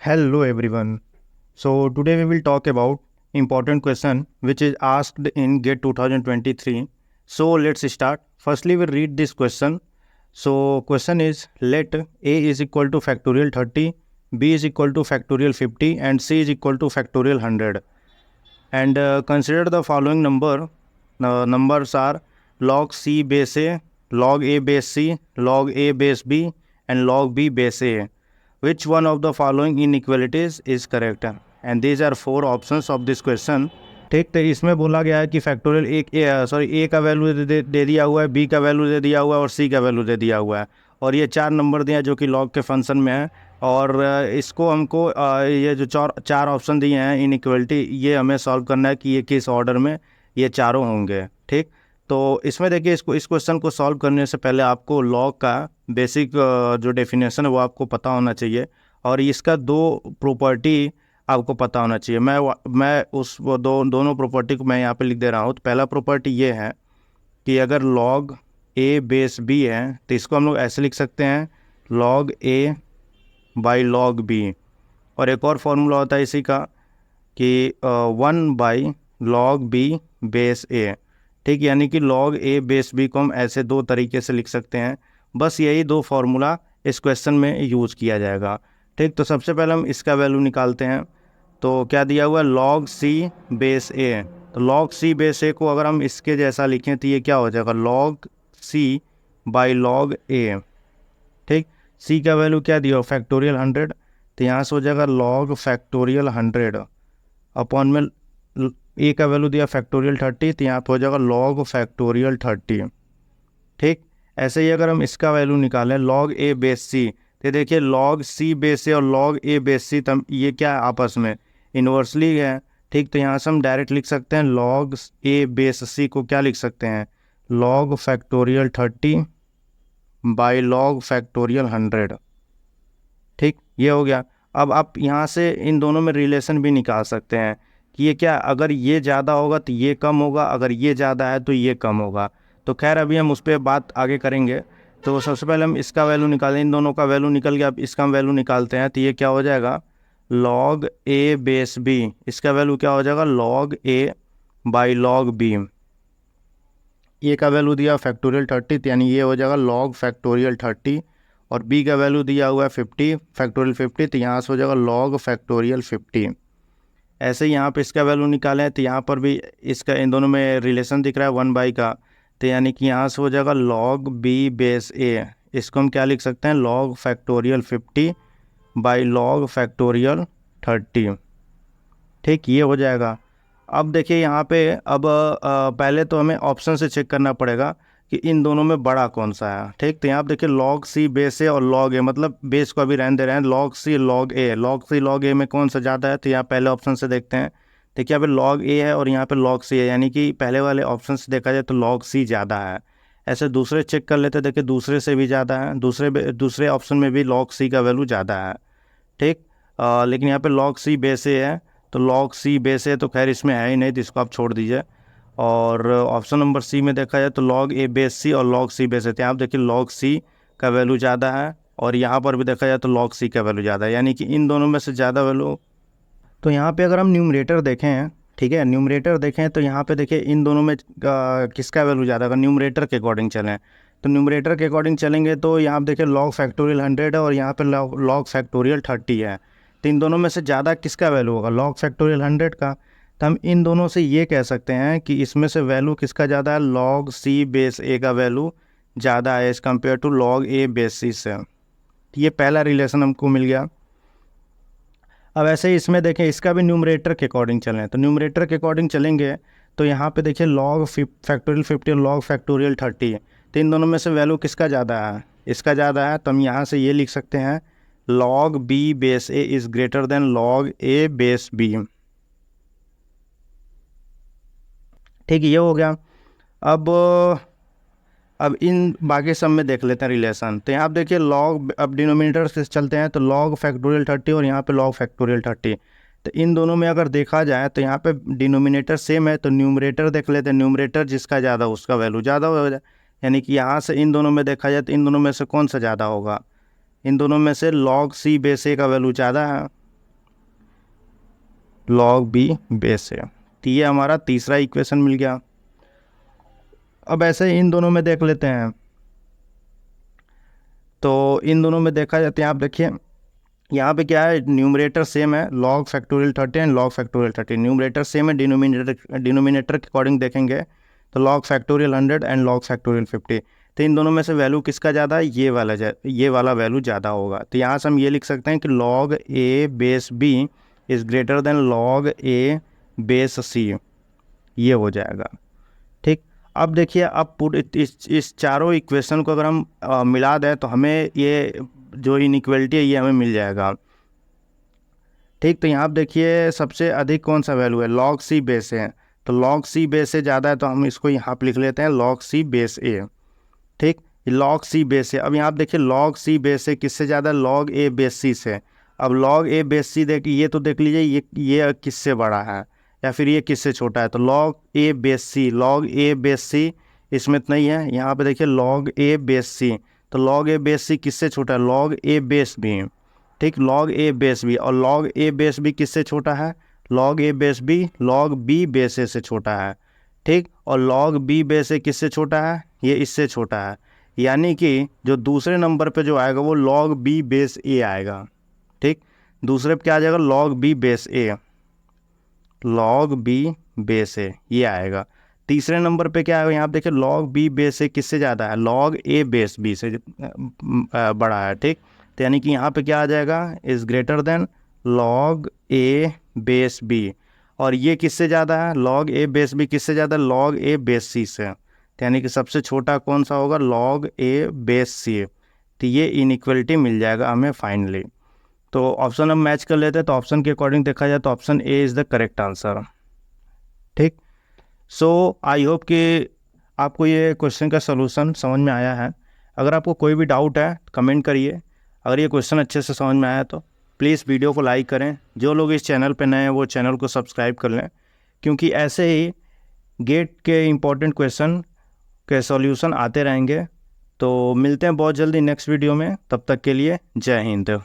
Hello everyone. So today we will talk about important question which is asked in GATE 2023. So let's start. Firstly we read this question. So question is, let a is equal to factorial 30, b is equal to factorial 50 and c is equal to factorial 100. And consider the following numbers are log c base a, log a base c, log a base b and log b base a. Which one of the following inequalities is correct? And these are four options of this question. ठीक, तो इसमें बोला गया है कि factorial ए का value दे दिया हुआ है, बी का वैल्यू दे दिया हुआ है और सी का वैल्यू दे दिया हुआ है, और ये चार नंबर दिए हैं जो कि लॉग के फंक्शन में है। और इसको हमको ये जो चार ऑप्शन दिए हैं इनइक्वलिटी, ये हमें सॉल्व करना है कि ये किस ऑर्डर में ये चारों होंगे। ठीक, तो इसमें देखिए इस क्वेश्चन को सॉल्व करने से पहले आपको लॉग का बेसिक जो डेफिनेशन है वो आपको पता होना चाहिए, और इसका दो प्रॉपर्टी आपको पता होना चाहिए। मैं उस दोनों प्रॉपर्टी को मैं यहाँ पे लिख दे रहा हूँ। तो पहला प्रॉपर्टी ये है कि अगर लॉग ए बेस बी है तो इसको हम लोग ऐसे लिख सकते हैं, log A by log B. और एक और फॉर्मूला होता है इसी का कि 1 बाई लॉग बी बेस ए। ठीक, यानी कि लॉग ए बेस बी को हम ऐसे दो तरीके से लिख सकते हैं। बस यही दो फार्मूला इस क्वेश्चन में यूज़ किया जाएगा। ठीक, तो सबसे पहले हम इसका वैल्यू निकालते हैं। तो क्या दिया हुआ है, लॉग सी बेस ए। तो लॉग सी बेस ए को अगर हम इसके जैसा लिखें तो ये क्या हो जाएगा, लॉग सी बाई लॉग ए। ठीक, सी का वैल्यू क्या दिया, फैक्टोरियल 100, तो यहाँ से हो जाएगा लॉग फैक्टोरियल 100 अपॉन में ए का वैल्यू दिया फैक्टोरियल 30, तो यहाँ पर हो जाएगा लॉग फैक्टोरियल 30। ठीक, ऐसे ही अगर हम इसका वैल्यू निकालें लॉग ए बेस सी, तो देखिए लॉग सी बेस ए और लॉग ए बेस सी तब ये क्या आपस में इन्वर्सली है। ठीक, तो यहाँ से हम डायरेक्ट लिख सकते हैं लॉग ए बेस सी को क्या लिख सकते हैं, log factorial 30 by log factorial 100। ठीक, ये हो गया। अब आप यहाँ से इन दोनों में रिलेशन भी निकाल सकते हैं कि ये क्या, अगर ये ज़्यादा होगा तो ये कम होगा, अगर ये ज़्यादा है तो ये कम होगा। तो खैर अभी हम उस पर बात आगे करेंगे। तो सबसे पहले हम इसका वैल्यू निकालें, इन दोनों का वैल्यू निकल गया। अब इसका हम वैल्यू निकालते हैं तो ये क्या हो जाएगा, लॉग ए बेस बी, इसका वैल्यू क्या हो जाएगा, log A by log B. A का वैल्यू दिया फैक्टोरियल 30, यानी ये हो जाएगा लॉग फैक्टोरियल 30, और बी का वैल्यू दिया हुआ है 50 फैक्टोरियल 50, तो यहाँ से हो जाएगा लॉग फैक्टोरियल 50। ऐसे ही यहाँ पे इसका वैल्यू निकालें तो यहाँ पर भी इसका इन दोनों में रिलेशन दिख रहा है 1 बाई का, तो यानी कि यहाँ से हो जाएगा लॉग बी बेस ए। इसको हम क्या लिख सकते हैं, log factorial 50 by log factorial 30। ठीक, ये हो जाएगा। अब देखिए यहाँ पे अब पहले तो हमें ऑप्शन से चेक करना पड़ेगा कि इन दोनों में बड़ा कौन सा है। ठीक, तो यहाँ पे देखिए लॉग सी बेस ए और लॉग ए, मतलब बेस को अभी रहने दे रहे हैं, लॉग सी लॉग ए, लॉग सी लॉग ए में कौन सा ज़्यादा है, तो यहाँ पहले ऑप्शन से देखते हैं। देखिए यहाँ पे लॉग ए है और यहाँ पे लॉग सी है, यानी कि पहले वाले ऑप्शन से देखा जाए तो लॉग सी ज़्यादा है। ऐसे दूसरे चेक कर लेते हैं, देखिए दूसरे से भी ज़्यादा है, दूसरे ऑप्शन में भी लॉग सी का वैल्यू ज़्यादा है। ठीक, लेकिन यहाँ पे लॉग सी बेस ए है, तो लॉग सी बेस ए तो खैर इसमें है ही नहीं, तो इसको आप छोड़ दीजिए। और ऑप्शन नंबर सी में देखा जाए तो लॉग ए बेस सी और लॉग सी बेस ए, तो आप देखिए लॉग सी का वैल्यू ज़्यादा है, और यहाँ पर भी देखा जाए तो लॉग सी का वैल्यू ज़्यादा है, यानी कि इन दोनों में से ज़्यादा वैल्यू। तो यहाँ पे अगर हम न्यूमरेटर देखें, ठीक है, न्यूमरेटर देखें तो यहाँ पे देखिए इन दोनों में किसका वैल्यू ज़्यादा, अगर न्यूमरेटर के अकॉर्डिंग चलें तो न्यूमरेटर के अकॉर्डिंग चलेंगे तो यहाँ पे देखिए लॉग फैक्टोरियल 100 है और यहाँ पे लॉग फैक्टोरियल 30 है। तो इन दोनों में से ज़्यादा किसका वैल्यू होगा, लॉग फैक्टोरियल 100 का। तो हम इन दोनों से ये कह सकते हैं कि इसमें से वैल्यू किसका ज़्यादा है, लॉग सी बेस ए का वैल्यू ज़्यादा है as compare to log A base C से। तो ये पहला रिलेशन हमको मिल गया। अब ऐसे ही इसमें देखें, इसका भी न्यूमरेटर के अकॉर्डिंग चलें, तो न्यूमरेटर के अकॉर्डिंग चलेंगे तो यहाँ पे देखिए लॉग फैक्टोरियल 50 और लॉग फैक्टोरियल 30, तो इन दोनों में से वैल्यू किसका ज़्यादा है, इसका ज़्यादा है। तो हम यहाँ से ये लिख सकते हैं log B base A is greater than log A base B. ठीक, ये हो गया। अब इन बाकी सब में देख लेते हैं रिलेशन। तो यहाँ आप देखिए लॉग, अब डिनोमिनेटर से चलते हैं तो लॉग फैक्टोरियल 30 और यहाँ पे लॉग फैक्टोरियल 30, तो इन दोनों में अगर देखा जाए तो यहाँ पे डिनोमिनेटर सेम है, तो न्यूमरेटर देख लेते हैं, न्यूमरेटर जिसका ज़्यादा उसका वैल्यू ज़्यादा हो जाए, यानी कि यहाँ से इन दोनों में देखा जाए तो इन दोनों में से कौन सा ज़्यादा होगा, इन दोनों में से लॉग सी बेस ए का वैल्यू ज़्यादा है। log b base a। तो ये हमारा तीसरा इक्वेशन मिल गया। अब ऐसे इन दोनों में देख लेते हैं। तो इन दोनों में देखा जाते हैं, आप देखिए यहाँ पे क्या है, न्यूमरेटर सेम है, log factorial 30 and log factorial 30। Numerator same है, डिनोमिनेटर के अकॉर्डिंग देखेंगे तो log factorial 100 and log factorial 50। तो इन दोनों में से वैल्यू किसका ज़्यादा है, ये वाला वैल्यू ज़्यादा होगा। तो यहाँ से हम ये लिख सकते हैं कि log a base b is greater then log a base c, ये हो जाएगा। ठीक, अब देखिए, अब इस चारों इक्वेशन को अगर हम मिला दें तो हमें ये जो इनइक्वलिटी है ये हमें मिल जाएगा। ठीक, तो यहाँ आप देखिए सबसे अधिक कौन सा वैल्यू है, log c बेस है। तो log c बेस से ज़्यादा है तो हम इसको यहाँ पर लिख लेते हैं log c बेस a। ठीक, log c बेस है। अब यहाँ आप देखिए log c बेस है किससे ज़्यादा, log a बेस c से। अब log a बेस c देखिए, ये तो देख लीजिए ये किससे बड़ा है या फिर ये किससे छोटा है। तो log a base c, log a base c इसमें तो नहीं है। यहाँ पे देखिए log a बेस c, तो log a बेस c किससे छोटा है, log a बेस b। ठीक, log a बेस b, और log a बेस b किससे छोटा है, log a base b log b base a से छोटा है। ठीक, और log b बेस a किससे छोटा है, ये इससे छोटा है। यानी कि जो दूसरे नंबर पे जो आएगा वो log b बेस a आएगा। ठीक, दूसरे पे क्या आ जाएगा, log b base a, log b base a ये आएगा। तीसरे नंबर पे क्या आएगा, यहाँ पे देखिए log b बेस a किससे ज़्यादा है, log a बेस b से बड़ा है। ठीक, तो यानी कि यहाँ पे क्या आ जाएगा, is greater then log a base b, और ये किससे ज़्यादा है, log a बेस b किससे ज़्यादा, log a बेस c से। तो यानी कि सबसे छोटा कौन सा होगा, log a बेस c। तो ये इनइक्वलिटी मिल जाएगा हमें फाइनली। तो ऑप्शन हम मैच कर लेते हैं। तो ऑप्शन के अकॉर्डिंग देखा जाए तो option A is the correct answer. ठीक, सो आई होप कि आपको ये क्वेश्चन का सलूशन समझ में आया है। अगर आपको कोई भी डाउट है कमेंट करिए। अगर ये क्वेश्चन अच्छे से समझ में आया तो प्लीज़ वीडियो को लाइक करें। जो लोग इस चैनल पे नए हैं वो चैनल को सब्सक्राइब कर लें, क्योंकि ऐसे ही गेट के इम्पोर्टेंट क्वेश्चन के सॉल्यूशन आते रहेंगे। तो मिलते हैं बहुत जल्दी नेक्स्ट वीडियो में, तब तक के लिए जय हिंद।